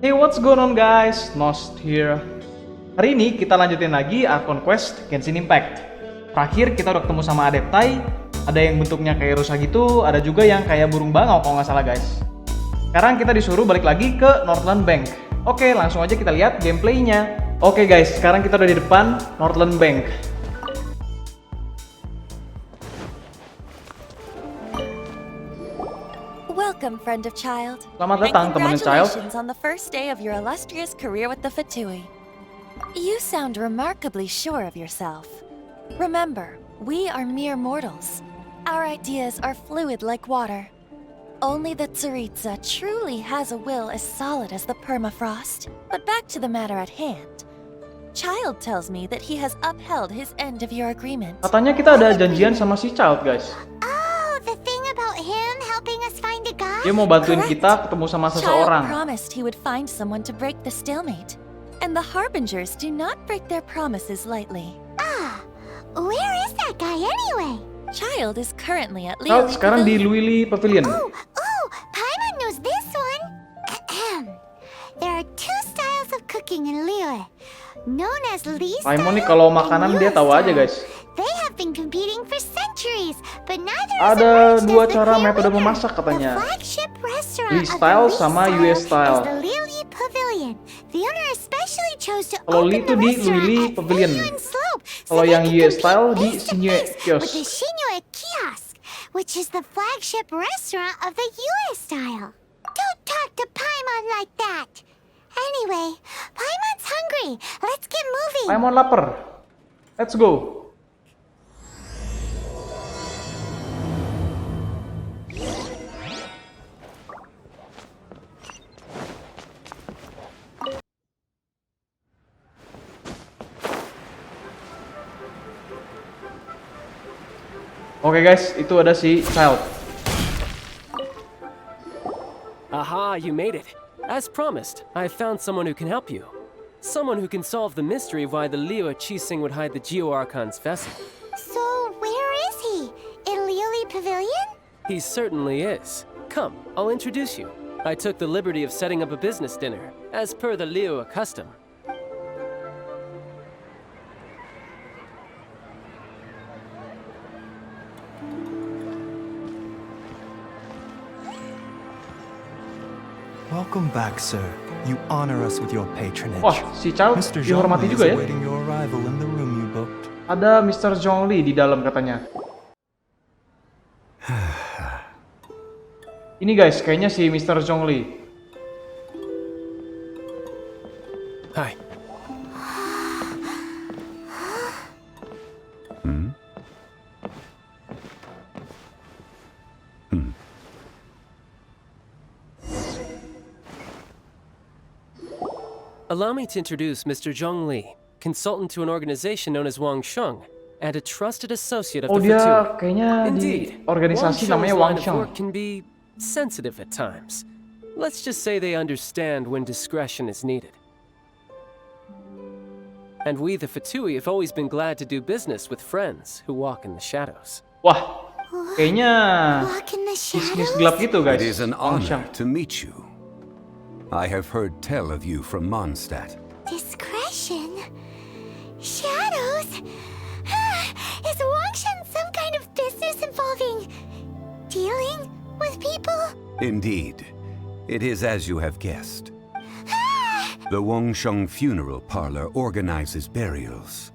Hey, what's going on guys? Nost here. Hari ini kita lanjutin lagi Archon Quest Genshin Impact. Terakhir kita udah ketemu sama Adeptai. Ada yang bentuknya kayak rusa gitu, ada juga yang kayak burung bangau kalau nggak salah guys. Sekarang kita disuruh balik lagi ke Northland Bank. Oke, langsung aja kita lihat gameplaynya. Oke guys, sekarang kita udah di depan Northland Bank. Welcome, friend of child. Selamat datang, teman child. Congratulations on the first day of your illustrious career with the Fatui. You sound remarkably sure of yourself. Remember, we are mere mortals. Our ideas are fluid like water. Only the Tsaritsa truly has a will as solid as the permafrost. But back to the matter at hand. Child tells me that he has upheld his end of your agreement. Katanya kita ada janjian sama si Child, guys. Oh, the thing about him helping us find a guy? Dia mau bantuin kita ketemu sama seseorang. Child promised he would find someone to break the stalemate. And the Harbingers do not break their promises lightly. Ah, where is that guy anyway? Child is currently at Child Lily sekarang di Lily Pavilion. Oh, Paimon knows this one. There are two styles of cooking in Liyue, known as Li style. Paimon nih kalau makanan and dia Yue tahu aja style. guys. They have been competing for centuries, but neither Ada has dua emerged as the cara clear metode winner. memasak katanya. The flagship restaurant Li of the style Li sama style Yue style. is the Lily Pavilion. The owner especially chose to Kalau open Li itu the di restaurant Lily at Pavilion. Feiyuan Slope, so Kalau they yang can Yue compete style di face to Xinye face Kiosk. with the Xinye Kiosk, which is the flagship restaurant of the Yue style. Don't talk to Paimon like that. Anyway, Paimon's hungry. Let's get moving. Paimon lapar. Let's go. Oke guys, itu ada si Child. Aha, you made it. As promised, I found someone who can help you. Someone who can solve the mystery of why the Liyue Qixing would hide the Geo Archon's vessel. So, where is he? In Lily Pavilion? He certainly is. Come, I'll introduce you. I took the liberty of setting up a business dinner, as per the Liyue custom. Welcome back, sir. You honor us with your patronage. Wah, si Child Mr. Zhong dihormati Li is juga ya. awaiting your arrival in the room you booked. Ada Mr. Zhong Li di dalam katanya. Ini guys, kayaknya si Mr. Zhong Li. Hi. Allow me to introduce Mr. Zhong Li, consultant to an organization known as Wangsheng, and a trusted associate of Oh, the dia Fatui. kayaknya di Indeed, organisasi namanya line of Wangsheng. work can be sensitive at times. Let's just say they understand when discretion is needed. And we, the Fatui, have always been glad to do business with friends who walk in the shadows. Wah, kayaknya Walk in the bisnis shadows? gelap gitu guys. It is an honor Wangsheng. to meet you. I have heard tell of you from Mondstadt. Discretion? Shadows? Is Wangsheng some kind of business involving dealing with people? Indeed, it is as you have guessed. The Wangsheng Funeral Parlor organizes burials.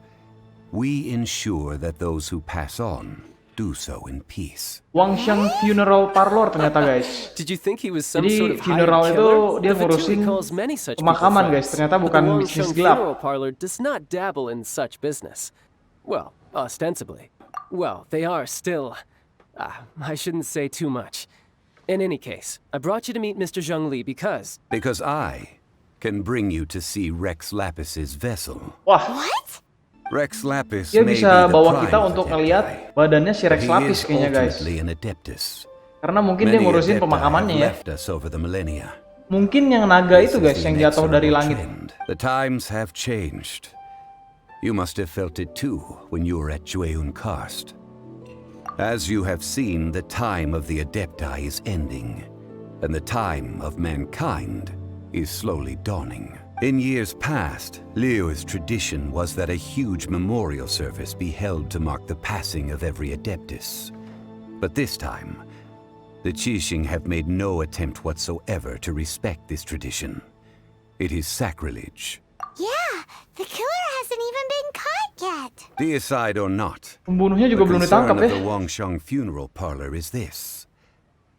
We ensure that those who pass on do so in peace. Wangsheng Funeral Parlor ternyata guys. Did you think he was some Jadi sort of funeral hired itu killer? dia The Fatui ngurusin calls many such pemakaman, people guys. friends, Ternyata but bukan the bisnis Wangsheng gelap. Funeral Parlor does not dabble in such business. Well, ostensibly. Well, they are still... I shouldn't say too much. In any case, I brought you to meet Mr. Zhong Li because... Because I can bring you to see Rex Lapis's vessel. Wah, What? Rex Lapis dia may be bisa the bawa prime kita of untuk Adepti, ngeliat badannya si but Rex he Lapis is kayaknya guys. ultimately an Adeptus. Karena mungkin dia Many ngurusin Adepti pemakamannya have ya. left us over the millennia. Mungkin yang naga This itu is guys the yang jatuh dari inexorable langit. trend. The times have changed. You must have felt it too when you were at Jueun Karst. As you have seen, the time of the Adepti is ending, and the time of mankind is slowly dawning. In years past, Liyue's tradition was that a huge memorial service be held to mark the passing of every adeptus. But this time, the Qixing have made no attempt whatsoever to respect this tradition. It is sacrilege. Yeah, the killer hasn't even been caught yet. Deicide or not, Pembunuhnya the juga belum concern ditangkap of ya. the Wangsheng Funeral Parlor is this.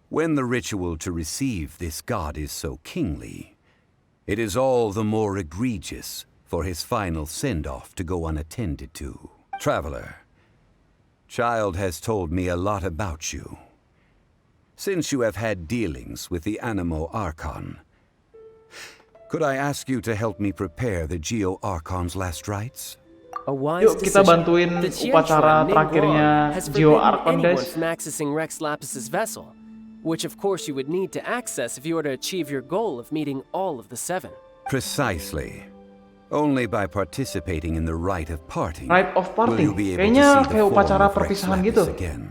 When the ritual to receive this god is so kingly, it is all the more egregious for his final send-off to go unattended to. Traveler, Child has told me a lot about you. Since you have had dealings with the Animo Archon, could I ask you to help me prepare the Geo Archon's last rites? A wise Yuk kita decision. bantuin The Qianquan upacara Ning terakhirnya Guan has Geo forbidden Archon, anyone guys. from accessing Rex Lapis's vessel, which of course you would need to access if you were to achieve your goal of meeting all of the seven. Precisely. Only by participating in the rite of parting Rite of will parting. you be able Kayaknya to see the kayak form upacara of Rex perpisahan Lapis gitu. again.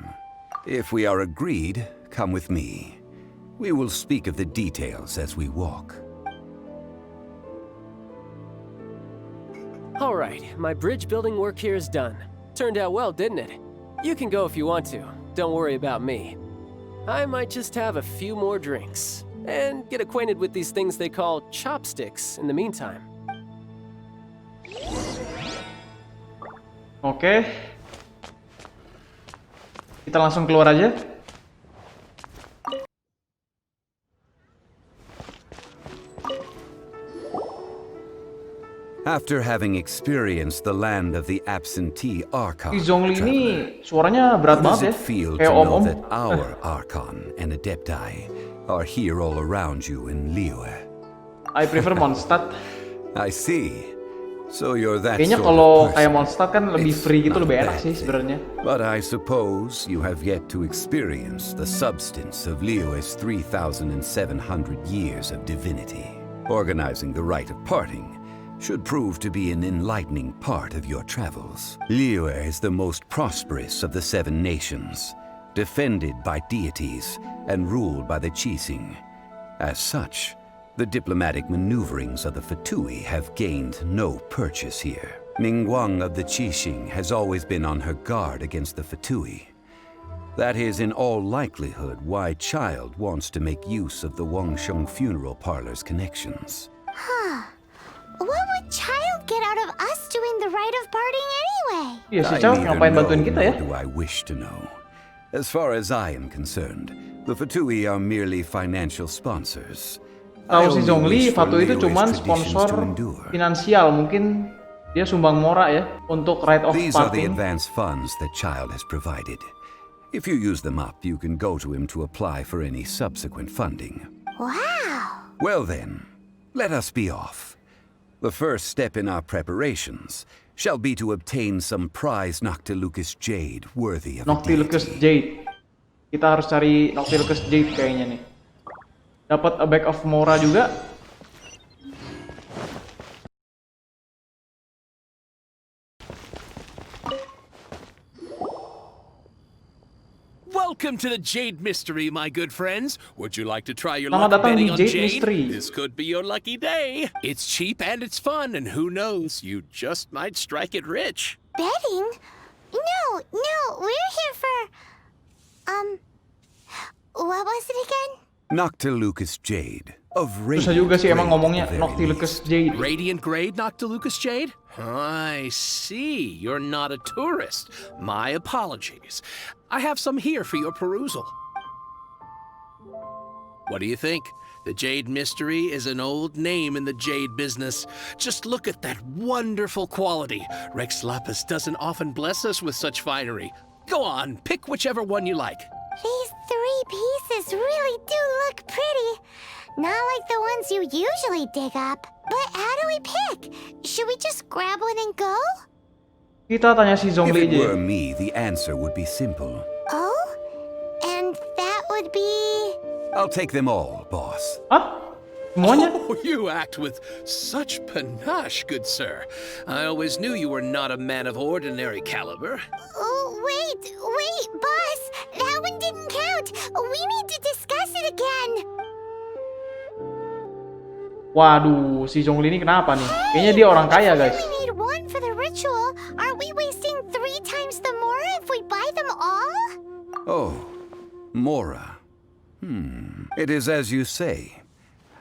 If we are agreed, come with me. We will speak of the details as we walk. All right, my bridge building work here is done. Turned out well, didn't it? You can go if you want to. Don't worry about me. I might just have a few more drinks and get acquainted with these things they call chopsticks in the meantime. Oke. Kita langsung keluar aja. After having experienced the land of the absentee Archon, Si Zhong Li ini traveler, suaranya berat how does banget it ya. feel to Kayak know om-om. that our Archon and Adepti are here all around you in Liyue? I prefer Mondstadt. I see. So you're that Kayaknya sort kalau of person. kayak Mondstadt kan lebih It's free gitu, not lebih a enak bad sih thing. sebenarnya. But I suppose you have yet to experience the substance of Liyue's 3,700 years of divinity. Organizing the rite of parting should prove to be an enlightening part of your travels. Liyue is the most prosperous of the 7 nations, defended by deities and ruled by the Qixing. As such, the diplomatic maneuverings of the Fatui have gained no purchase here. Ningguang of the Qixing has always been on her guard against the Fatui. That is in all likelihood why Child wants to make use of the Wangsheng Funeral Parlor's connections. What would Child get out of us doing the rite of parting anyway? Iya, si I Chow neither ngapain know bantuin kita ya? nor do I wish to know. As far as I am concerned, the Fatui are merely financial sponsors. I Tahu si only Zhong Li, wish for Fatu itu Liyue's cuman traditions sponsor to endure. finansial, mungkin dia sumbang mora ya untuk Rite of These are the Parting. advance funds that Child has provided. If you use them up, you can go to him to apply for any subsequent funding. Wow! Well then, let us be off. The first step in our preparations shall be to obtain some prize Noctilucus jade worthy of a Noctilucus deity. Jade. Kita harus cari Noctilucus Jade kayaknya nih. Dapat a bag of Mora juga. Welcome to the Jade Mystery, my good friends. Would you like to try your Selamat luck datang di betting on Jade Jade? Mystery. This could be your lucky day. It's cheap and it's fun, and who knows, you just might strike it rich. Betting? No, we're here for... What was it again? Noctilucus jade of Susah radiant juga sih emang grade ngomongnya at the very Noctilucus least. Jade. Radiant grade, Noctilucus Jade? I see. You're not a tourist. My apologies. I have some here for your perusal. What do you think? The Jade Mystery is an old name in the jade business. Just look at that wonderful quality. Rex Lapis doesn't often bless us with such finery. Go on, pick whichever one you like. These 3 pieces really do look pretty. Not like the ones you usually dig up. But how do we pick? Should we just grab one and go? Kita tanya si Zhong If Li it aja. were me, the answer would be simple. Oh? And that would be... I'll take them all, boss. Hah? Semuanya? Oh, you act with such panache, good sir. I always knew you were not a man of ordinary caliber. Oh, wait, boss! That one didn't count! We need to discuss it again! Waduh, si Zhong Li ini kenapa nih? Kayaknya dia orang kaya, guys. We need one for the ritual. Aren't we wasting 3 times the mora if we buy them all? Oh, Mora. It is as you say.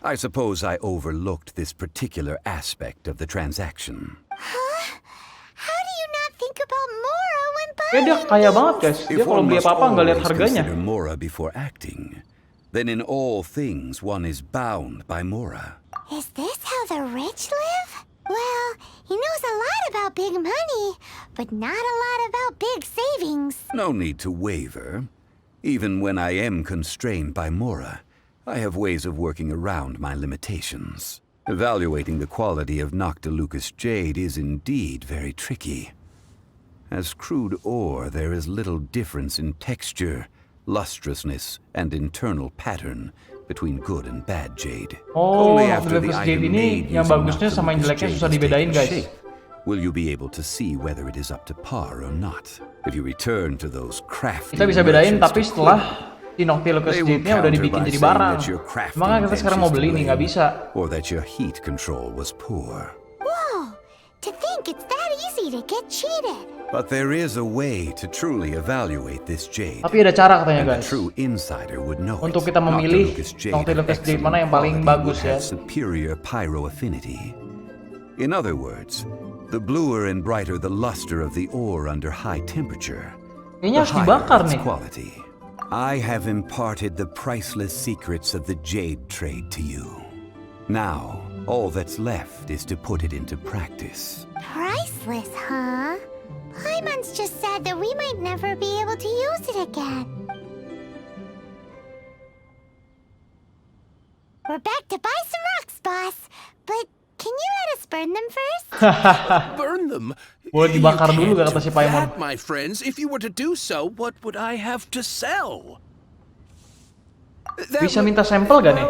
I suppose I overlooked this particular aspect of the transaction. How do you not think about mora when Kayak dia buying? kaya banget, guys. Dia If kalau one beli must apa-apa nggak lihat always harganya. consider Mora before acting, then in all things one is bound by Mora. Is this how the rich live? Well, he knows a lot about big money, but not a lot about big savings. No need to waver. Even when I am constrained by Mora, I have ways of working around my limitations. Evaluating the quality of Noctilucous jade is indeed very tricky. As crude ore, there is little difference in texture, lustrousness, and internal pattern between good and bad jade. Oh, Only after the Noctilucous jade item ini made yang using bagusnya sama yang Noctilucous jeleknya jade susah is dibedain, taken guys. shape will you be able to see whether it is up to par or not. If you return to those crafty Kita bisa bedain, merchants tapi to setelah quibble, si Noctilucous they will jade-nya udah counter dibikin by jadi saying barang. that your crafting Makanya kita sekarang mau bench is beli nih, nggak delayed, bisa. or that your heat control was poor. Whoa! To think it's that easy to get cheated. But there is a way to truly evaluate this jade. Tapi ada cara katanya, And the guys. true insider would know Untuk it. kita memilih Noctilucous jade mana yang paling quality bagus would ya. have superior pyro affinity. In other words, the bluer and brighter the luster of the ore under high temperature, Kayaknya the harus higher dibakar its nih. quality. I have imparted the priceless secrets of the jade trade to you. Now, all that's left is to put it into practice. Priceless, huh? Paimon's just sad that we might never be able to use it again. We're back to buy some rocks, boss. But can you let us burn them first? Burn them? Boleh You dibakar can't dulu do kata si Paimon. that, my friends. If you were to do so, what would I have to sell? That Bisa would- minta sampel gak nih?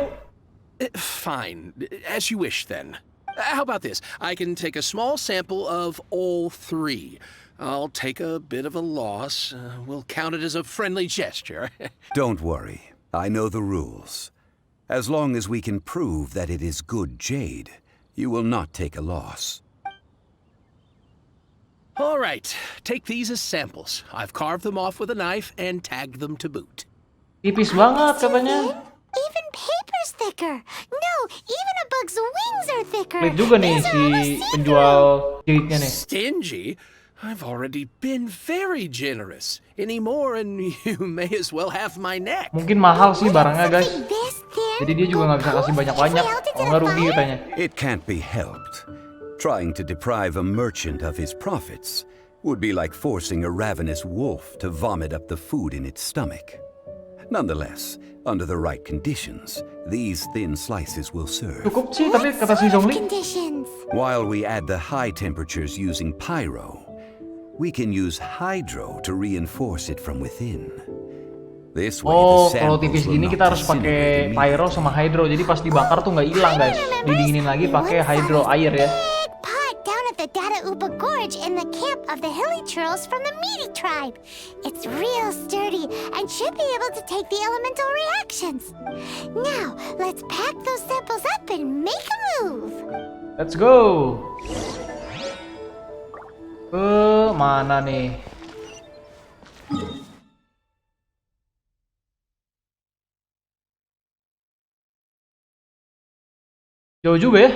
Fine. As you wish, then. How about this? I can take a small sample of all 3. I'll take a bit of a loss. We'll count it as a friendly gesture. Don't worry, I know the rules. As long as we can prove that it is good jade, you will not take a loss. All right. Take these as samples. I've carved them off with a knife and tagged them to boot. Tipis banget katanya. Even paper's thicker. No, even a bug's wings are thicker. Pelit juga nih These si are all penjual jade-nya nih. Stingy? I've already been very generous. Any more and you may as well have my neck. Mungkin mahal sih barangnya, guys. something this thin. Jadi dia juga nggak bisa kasih banyak-banyak. Kalau nggak rugi katanya. It can't be helped. Trying to deprive a merchant of his profits would be like forcing a ravenous wolf to vomit up the food in its stomach. Nonetheless, under the right conditions, these thin slices will serve. Cukup sih, tapi kata si Zhong Li. Conditions. While we add the high temperatures using pyro, we can use hydro to reinforce it from within. This way, Oh, the kalau samples tipis will gini not kita harus pakai disintegrate pyro sama hydro. Jadi pas dibakar tuh nggak hilang, guys. Didinginin lagi pakai hydro air ya. Big pot down at the Dada Uba Gorge in the camp of the hilly churls from the meaty tribe. It's real sturdy and should be able to take the elemental reactions. Now, let's pack those samples up and make a move. Let's go. Mana nih? Jauh juga ya?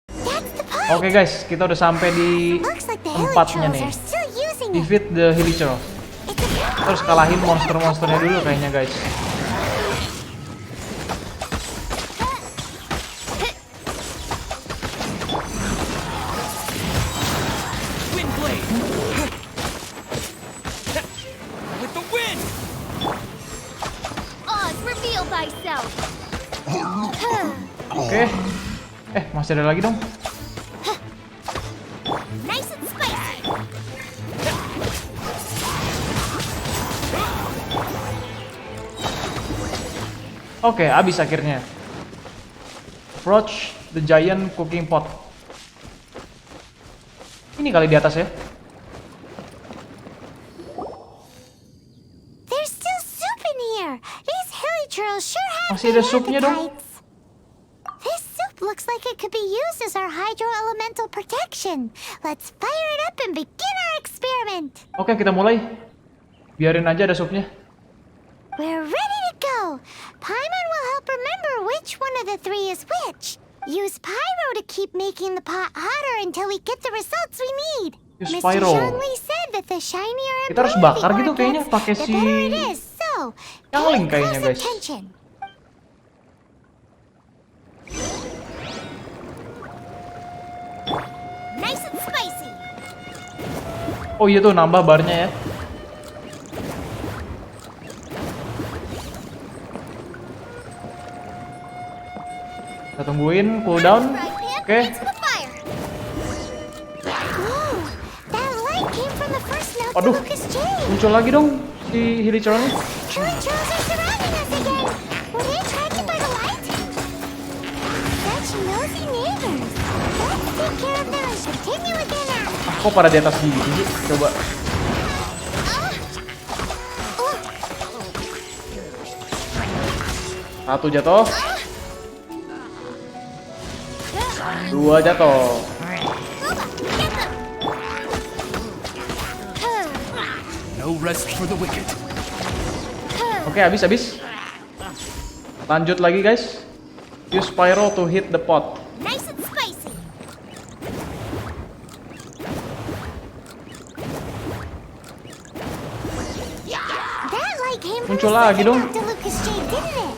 That's the pot. Oke guys, kita udah sampai di Looks like the hilly tempatnya churls nih. are still using it. Defeat the Hilly Churl. It's a Kita harus kalahin monster-monsternya dulu kayaknya, guys. Wind blade! With the wind! Oz, reveal thyself. Oke. Masih ada lagi dong. Nice and spicy. Oke, habis akhirnya. Approach. the giant cooking pot. Ini kali di atas ya. There's still soup in here. These hilly churls sure have Masih ada big supnya dong. appetites. This soup looks like it could be used as our hydro-elemental protection. Let's fire it up and begin our experiment. Oke, kita mulai. Biarin aja ada supnya. We're ready to go. Paimon will help remember which one of the three is which. Use pyro to keep making the pot hotter until we get the results we need. Use Mr. pyro. Zhong Li said that the shinier and Kita harus brighter bakar the gitu ore kayaknya, gets, pakai the si better it is. So, yang pay link kayaknya, close guys. attention. Nice and spicy. Oh iya tuh nambah barnya ya. Kita tungguin cooldown. Oke. Into the fire. Whoa, that light came from the first note Aduh. to Lucas Jade. Muncul lagi dong si Hilichurlnya. Hilly churls are surrounding us again. Were they attracted by the light? Such nosy neighbors. Let's take care of them and continue with their nap. Kok pada di atas gini sih? Coba. Satu jatuh. Dua jatuh. No rest for the wicked. Oke, habis. Lanjut lagi guys. Use pyro to hit the pot. Nice and spicy. That light came from Muncul the lagi second dong. note to Lucas Jade, didn't it?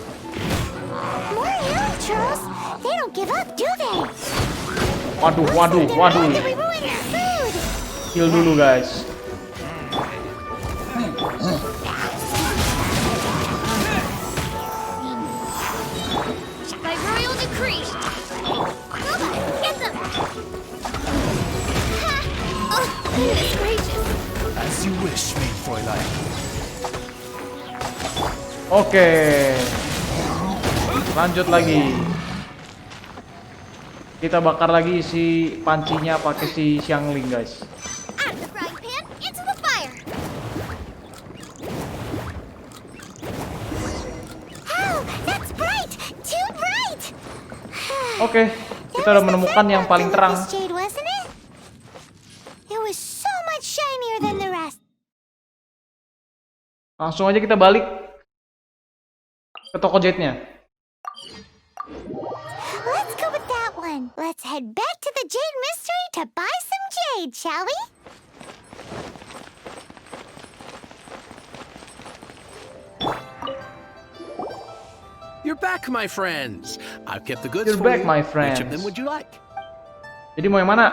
More hilly churls. They don't give up, do they? Waduh. They're about to be ruining our food. Heal dulu guys. By royal decree. Get them! Oh, goodness gracious. As you wish, maid Fräulein. Oke. Lanjut lagi. Kita bakar lagi si pancinya pakai si Xiangling guys. Out of the frying pan, into the fire. Oh, that's bright! Too bright! Oke, kita udah menemukan yang paling terang. Lucas Jade, wasn't it? It was so much shinier than the rest. Langsung aja kita balik ke toko jade-nya. Let's go with that one. Let's head back to the Jade Mystery to buy some jade, shall we? You're back, my friends. I've kept the goods You're for back, you. my Which of friends. them would you like? Jadi mau yang mana?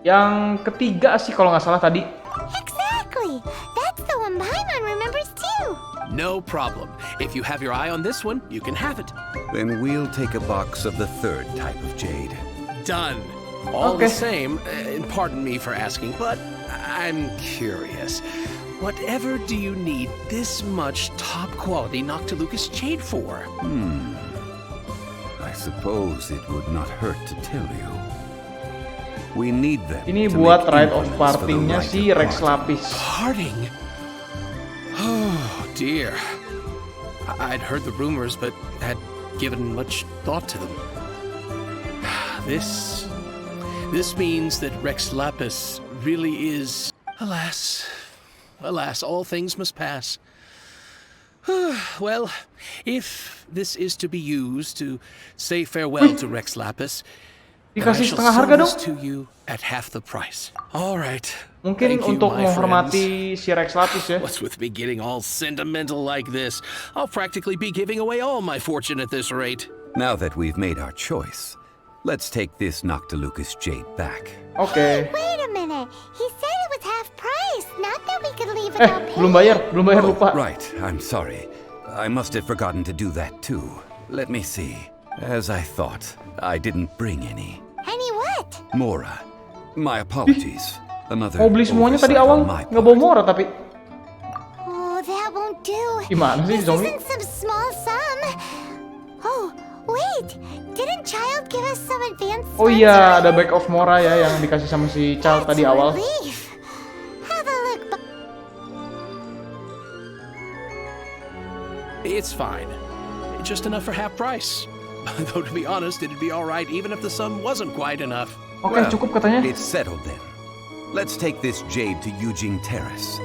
Yang ketiga sih kalau nggak salah tadi. Exactly. That's the one Paimon remembers too. No problem. If you have your eye on this one, you can have it. Then we'll take a box of the third type of jade. Done. All Okay. the same, and pardon me for asking, but I'm curious. Whatever do you need this much top quality Noctilucus jade for? I suppose it would not hurt to tell you. We need them. Ini to buat make Rite of implements for the Parting-nya Rite si of Rex Parting. Lapis. Parting? Oh, dear. I'd heard the rumors, but had given much thought to them. This means that Rex Lapis really is... Alas, all things must pass. Well, if this is to be used to say farewell to Rex Lapis, then I Dikasih shall setengah sell harga this dong. to you at half the price. All right. Mungkin Thank you, untuk my menghormati si Rex Lapis ya. What's with me getting all sentimental like this? I'll practically be giving away all my fortune at this rate. Now that we've made our choice, let's take this Noctilucus jade back. Oke. Wait a minute. He said it was half price. Not that we could leave without paying. Belum bayar lupa. Right, I'm sorry. I must have forgotten to do that too. Let me see. As I thought, I didn't bring any. Any what? Mora, my apologies. Another Mau beli semuanya tadi oversight awal on my nggak bawa part. Mora tapi. Oh, that won't do. Gimana sih This Zhong Li? isn't some small sum. Oh, Wait, didn't Child give us some advanced Oh iya, ada Bag of Mora ya yang dikasih sama si Child tadi awal. Relief. Have a look. It's fine. Just enough for half price. Though to be honest, it'd be alright even if the sum wasn't quite enough. Oke, cukup katanya. It's settled then. Let's take this jade to Yujing Terrace.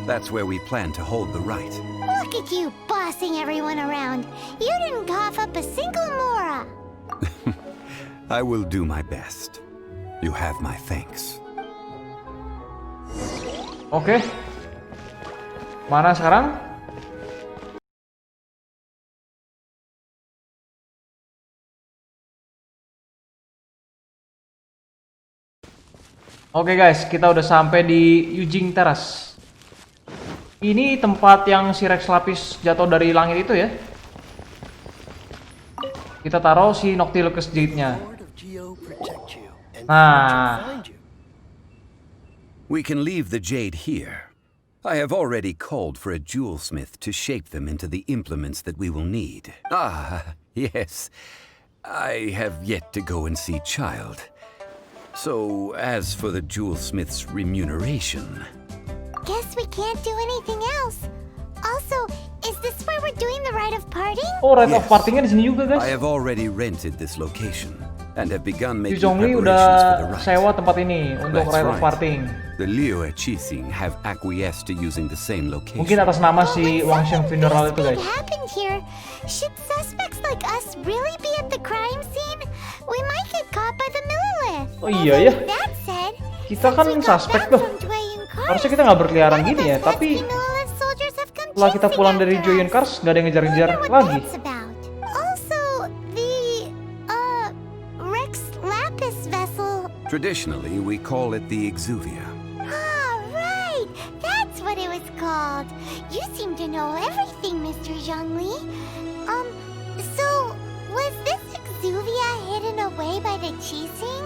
That's where we plan to hold the rite. Look at you bossing everyone around. You didn't cough up a single mora. I will do my best. You have my thanks. Oke. Mana sekarang? Oke guys, kita udah sampai di Yujing Terrace. Ini tempat yang si Rex Lapis jatuh dari langit itu ya. Kita taruh si Noctilus Jade-nya. Nah, We can leave the jade here. I have already called for a jewelsmith to shape them into the implements that we will need. Ah, yes. I have yet to go and see Child. So, as for the jewelsmith's remuneration... Guess we can't do anything else. Also, is this where we're doing the rite of parting? oh Rite of Yes. Parting-nya di sini juga guys. I have already rented this location and have begun Si making Zhong Li preparations for the udah rite. sewa tempat ini untuk That's Rite of right. Parting. The Liu Qixing have acquiesced to using the same location. Mungkin atas nama si When Wangsheng something Funeral this itu big guys. happened here, should suspects like us really be at the crime scene? We might get caught by the Millilith. Oh iya ya. That said, Kita kan since we got suspek back tuh. from Jueyun Cars, Harusnya kita nggak berkeliaran none of gini us ya, pesky tapi Millilith soldiers have come setelah kita chasing pulang dari after Jueyun us. Cars nggak ada yang ngejar-ngejar Wonder what lagi. that's about. Also, the Rex Lapis vessel. Traditionally, we call it the Exuvia. Ah, right. That's what it was called. You seem to know everything, Mr. Zhong Li. So was this Exuvia hidden away by the Qixing?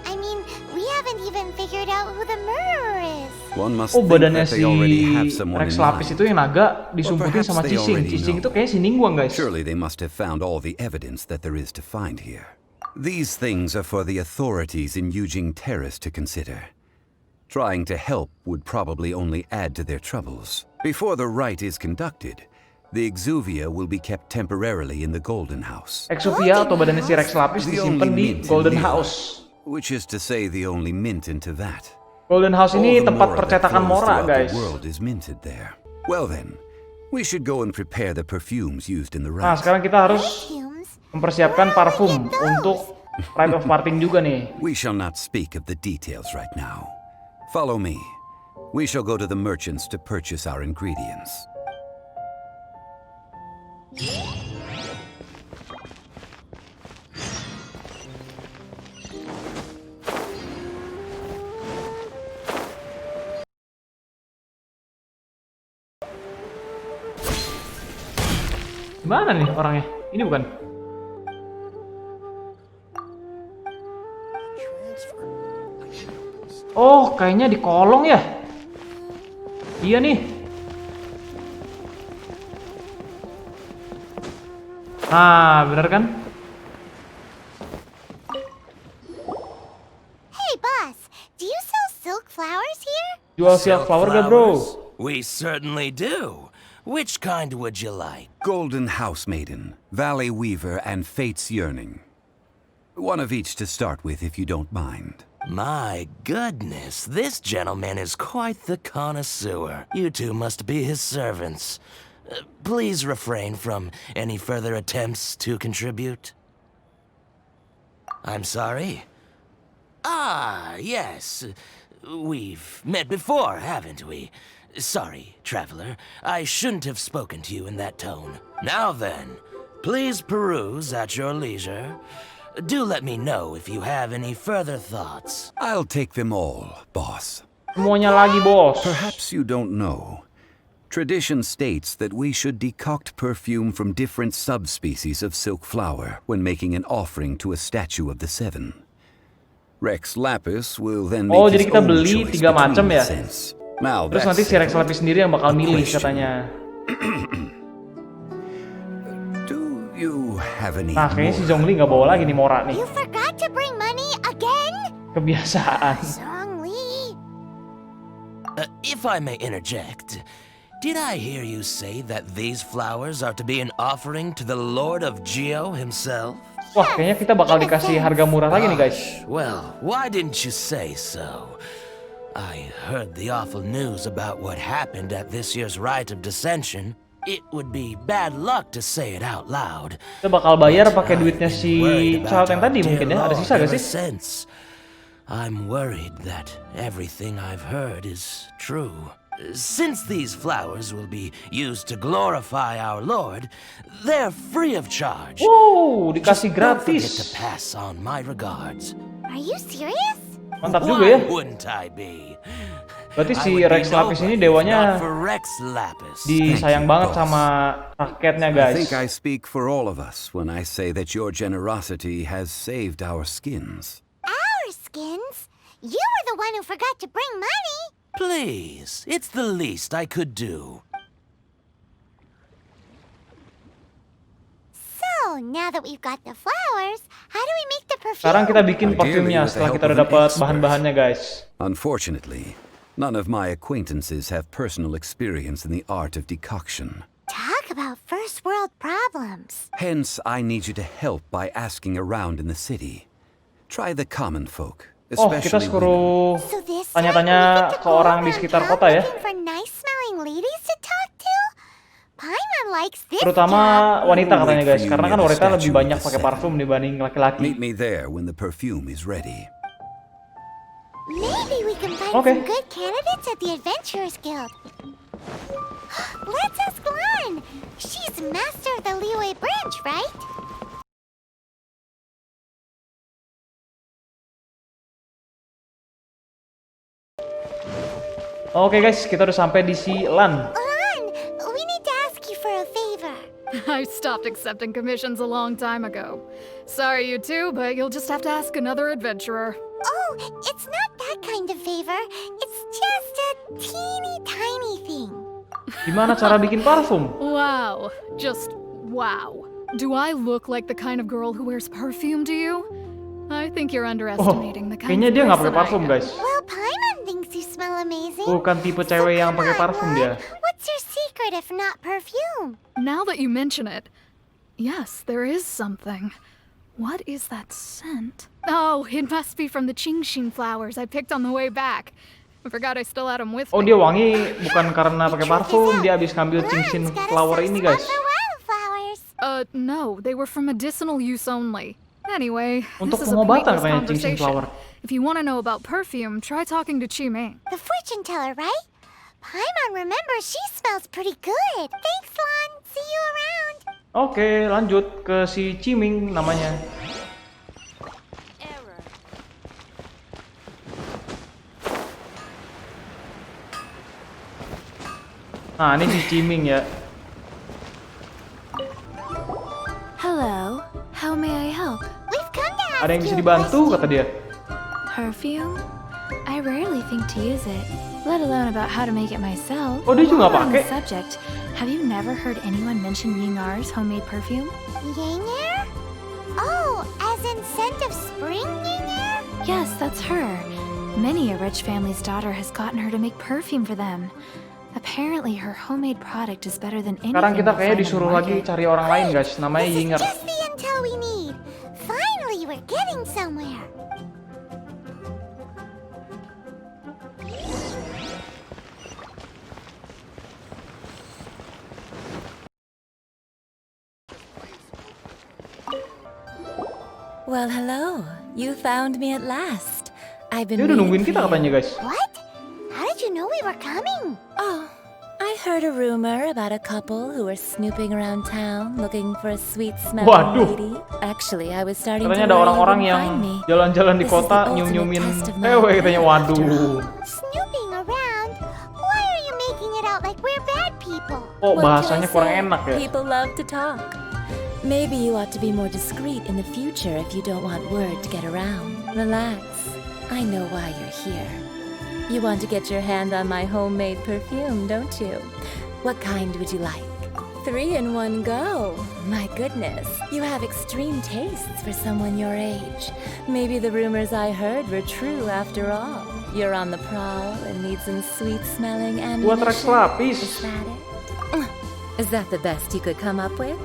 I mean, we haven't even figured out who the murderer is. One must Oh, think badannya that si they already have someone Rex in Lapis mind. itu yang naga disumputin perhaps sama they Cixing. already Cixing know. itu kayaknya si Ningguang guys. Surely they must have found all the evidence that there is to find here. These things are for the authorities in Yujing Terrace to consider. Trying to help would probably only add to their troubles. Before the rite is conducted, the Exuvia will be kept temporarily in the Golden House. Exuvia atau badannya si Rex Lapis The disimpan only di mint in Golden Liyue, House. which is to say the only mint into that. Golden House ini All the tempat mora that percetakan flows mora throughout guys. The world is minted there. Well then, we should go and prepare the perfumes used in the Nah rite. sekarang kita harus Fumes? mempersiapkan parfum untuk Rite of Parting juga nih. We shall not speak of the details right now. Follow me. We shall go to the merchants to purchase our ingredients. Gimana nih orangnya? Ini bukan? Oh, kayaknya di kolong ya? Iya nih. Nah, bener kan? Hey, boss. Do you sell silk flowers here? Jual silk flower gak bro? We certainly do. Which kind would you like? Golden House Maiden, Valley Weaver, and Fate's Yearning. One of each to start with, if you don't mind. My goodness, this gentleman is quite the connoisseur. You two must be his servants. Please refrain from any further attempts to contribute. I'm sorry? Ah, yes. We've met before, haven't we? Sorry, traveler. I shouldn't have spoken to you in that tone. Now then, please peruse at your leisure. Do let me know if you have any further thoughts. I'll take them all, boss. Semuanya lagi bos. Perhaps you don't know. Tradition states that we should decoct perfume from different subspecies of silk flower when making an offering to a statue of the seven. Rex Lapis will then make Oh, jadi his kita own beli choice 3 macam between ya? scents. Now Terus that's nanti si Rex settled. Lapis sendiri yang bakal milih question. katanya. Do you have any Nah, kayaknya si more. Zhong Li nggak bawa lagi nih Mora nih. You forgot to bring money again? Kebiasaan. Zhong Li. If I may interject, did I hear you say that these flowers are to be an offering to the Lord of Geo himself? Wah, kayaknya kita bakal dikasih harga murah lagi nih guys. Well, why didn't you say so? I heard the awful news about what happened at this year's Rite of Dissension. It would be bad luck to say it out loud. Kita bakal bayar pakai I've duitnya been si worried child about yang our tadi dear mungkin ya. Ada Lord sisa gak ever sih? since. I'm worried that everything I've heard is true. Since these flowers will be used to glorify our Lord, they're free of charge. Wow, dikasih Don't forget to gratis. pass on my regards. Are you serious? Mantap juga ya. Why wouldn't I be? Berarti I si would be Rex Lapis ini nobody if dewanya not for Rex Lapis. disayang Thank you, banget boss. sama rakyatnya I guys. think I speak for all of us when I say that your generosity has saved our skins. Our skins? You were the one who forgot to bring money. Please, it's the least I could do. So, now that we've got the flowers, how do we make the perfume? Sekarang kita bikin Ideally, parfumnya with the setelah help kita of udah an dapat expert. bahan-bahannya guys. Unfortunately, none of my acquaintances have personal experience in the art of decoction. Talk about first world problems. Hence, I need you to help by asking around in the city. Try the common folk, Oh, kita especially women. suruh So this time tanya-tanya we get to ke go orang di around sekitar town kota ya. looking for nice-smelling ladies to talk to? Paimon likes this Terutama job. wanita katanya guys, Wait for you karena kan near the wanita lebih statue banyak of the pakai Seven. parfum dibanding laki-laki. Meet me there when the perfume is ready. Maybe we can find Okay. some good candidates at the Adventurers Guild. Let's ask Lan. She's master of the Liyue branch, right? Oke guys, kita udah sampai di si Lan. Lan, we need to ask you for a favor. I stopped accepting commissions a long time ago. Sorry, you two, but you'll just have to ask another adventurer. Oh, it's not that kind of favor. It's just a teeny tiny thing. Gimana cara bikin parfum? Wow. Just wow. Do I look like the kind of girl who wears perfume to you? I think you're Oh, underestimating the kind kayaknya of dia nggak pakai person I parfum am. guys. Well, Paimon thinks you smell amazing. Bukan tipe cewek yang pakai come on, parfum Lan. dia. What's your secret if not perfume? Now that you mention it, yes, there is something. What is that scent? Oh, it must be from the Genshin flowers I picked on the way back. I forgot I still had them with Oh, me. dia wangi bukan karena pakai parfum, dia habis ngambil Lan's cincin got a flower soft ini spot guys. for wildflowers. No, they were for medicinal use only. Anyway, Untuk this is a pengobatan pointless katanya cincin conversation. flower. If you want to know about perfume, try talking to Qiming. The fortune teller, right? Paimon remembers she smells pretty good. Thanks, Lan. See you around. Oke, lanjut ke si Ciming namanya. Nah, ini si Ciming ya. Hello, how may I help? We've come to ask Ada yang bisa you a dibantu question. kata dia. Perfume? I rarely think to use it, let alone about how to make it myself. Oh, dia juga While we're on the pakai? subject, have you never heard anyone mention Yingar's homemade perfume? Yanger? Oh, as in scent of spring, Yanger? Yes, that's her. Many a rich family's daughter has gotten her to make perfume for them. Apparently, her homemade product is better than anything Sekarang kita you'll kayaknya find on the disuruh lagi market. cari orang lain guys, namanya This is Yinger. just the intel we need. Finally, we're getting somewhere. Well, hello. You found me at last. I've been Dia udah nungguin waiting kita for katanya you. guys. What? How did you know we were coming? Oh, I heard a rumor about a couple who were snooping around town looking for a sweet-smelling Waduh. lady. Actually, I was starting Katanya to ada worry you orang-orang wouldn't yang find me. jalan-jalan di This is kota the ultimate nyium-nyiumin test of my cewek katanya. brain, Waduh. after all. Snooping around? Why are you making it out like we're bad people? Oh, What can I bahasanya kurang say? enak ya. People love to talk. Maybe you ought to be more discreet in the future if you don't want word to get around. Relax. I know why you're here. You want to get your hand on my homemade perfume, don't you? What kind would you like? 3 in one go. My goodness, you have extreme tastes for someone your age. Maybe the rumors I heard were true after all. You're on the prowl and need some sweet-smelling Buat Rex ammunition. lapis. Is that it? Is that the best you could come up with?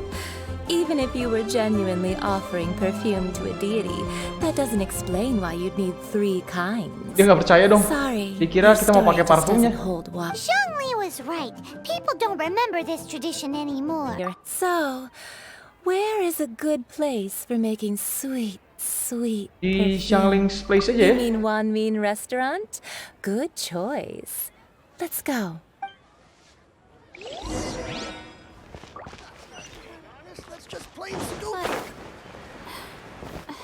Even if you were genuinely offering perfume to a deity, that doesn't explain why you'd need 3 kinds. Dia nggak percaya dong. Sorry, Dikira your kita mau story pakai just parfumnya. doesn't hold water. Zhong Li was right. People don't remember this tradition anymore. So, where is a good place for making sweet Di perfume? Xiangling's place aja ya. You mean Wanmin restaurant? Good choice. Let's go.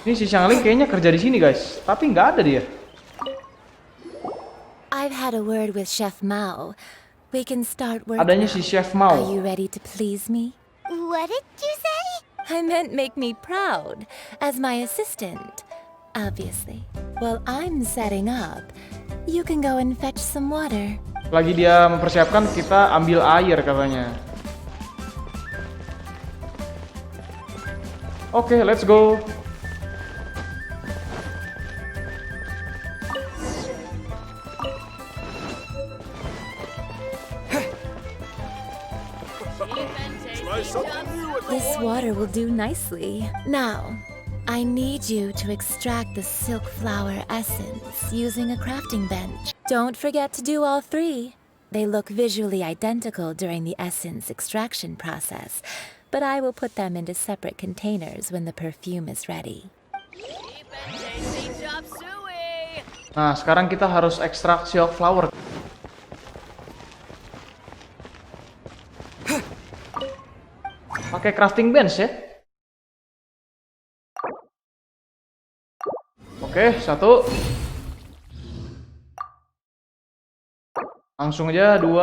Ini si Xiangling kayaknya kerja di sini guys, tapi nggak ada dia. I've had a word with Chef Mao. We can start work. Adanya now. si Chef Are Mao. you ready to please me? What did you say? I meant make me proud as my assistant. Obviously. While I'm setting up, you can go and fetch some water. Lagi dia mempersiapkan, kita ambil air katanya. Oke, let's go. This water will do nicely. Now, I need you to extract the silk flower essence using a crafting bench. Don't forget to do all 3. They look visually identical during the essence extraction process, but I will put them into separate containers when the perfume is ready. Nah, sekarang kita harus ekstrak silk flower. Pakai crafting bench ya. Oke, 1. Langsung aja 2.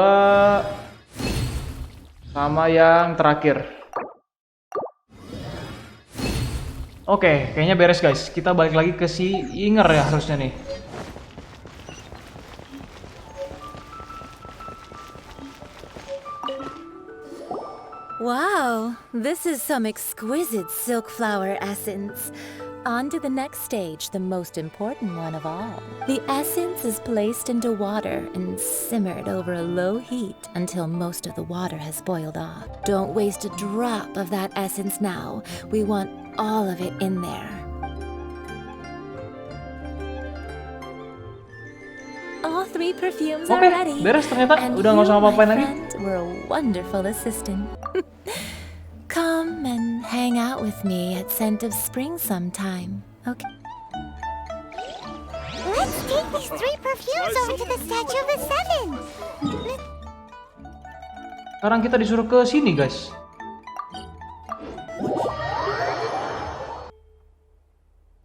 Sama yang terakhir. Oke, kayaknya beres guys. Kita balik lagi ke si Inger ya harusnya nih. Wow, this is some exquisite silk flower essence. On to the next stage, the most important one of all. The essence is placed into water and simmered over a low heat until most of the water has boiled off. Don't waste a drop of that essence now. We want all of it in there. All 3 perfumes are Oke, ready. beres ternyata. And Udah nggak usah you, ngapa-ngapain my lagi. friend, were a wonderful assistant. Come and hang out with me at Scent of Spring sometime, okay? Let's take these 3 perfumes over to the Statue of the Seven. Sekarang kita disuruh ke sini guys.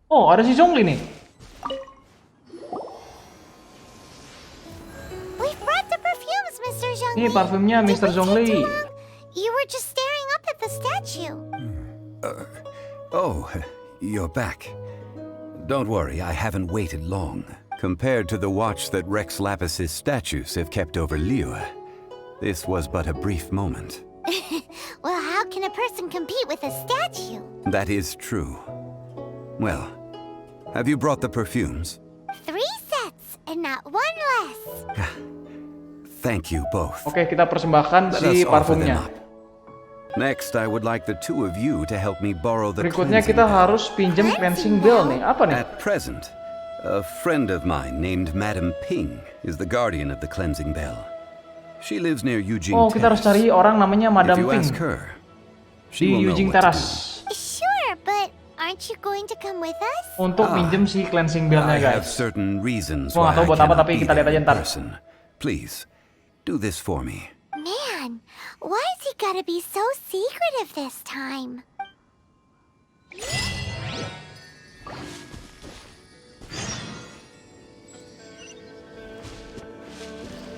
Oh, ada si Zhong Li nih. We've brought the perfumes, Mr. Zhong Li. Ini parfumnya Did Mr. we Zhong take Li. too long? You were just staring up at the statue. Oh, you're back. Don't worry, I haven't waited long. Compared to the watch that Rex Lapis's statues have kept over Liyue, this was but a brief moment. Well, how can a person compete with a statue? That is true. Well, have you brought the perfumes? 3 sets, and not 1 less. Thank you both. Oke, kita persembahkan Let si us offer them parfumnya. up. Next, I would like the 2 of you to help me borrow the Berikutnya cleansing kita bell. harus pinjem cleansing bell nih. Apa nih? At present, a friend of mine named Madam Ping is the guardian of the cleansing bell. She lives near Yujing Oh, kita harus Terrace. cari orang namanya If Madam you Ping ask her, she di will know Yujing what to Terrace Sure, but aren't you going to come with us? untuk minjem si cleansing do. bellnya I have guys. certain reasons Gua nggak why tahu I buat apa, cannot tapi be kita lihat there aja in ntar. person. Please, do this for me. Man, why is he gotta be so secretive this time?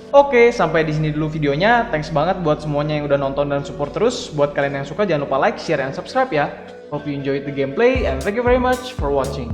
Oke, sampai di sini dulu videonya. Thanks banget buat semuanya yang udah nonton dan support terus. Buat kalian yang suka jangan lupa like, share, and subscribe ya. Hope you enjoyed the gameplay and thank you very much for watching.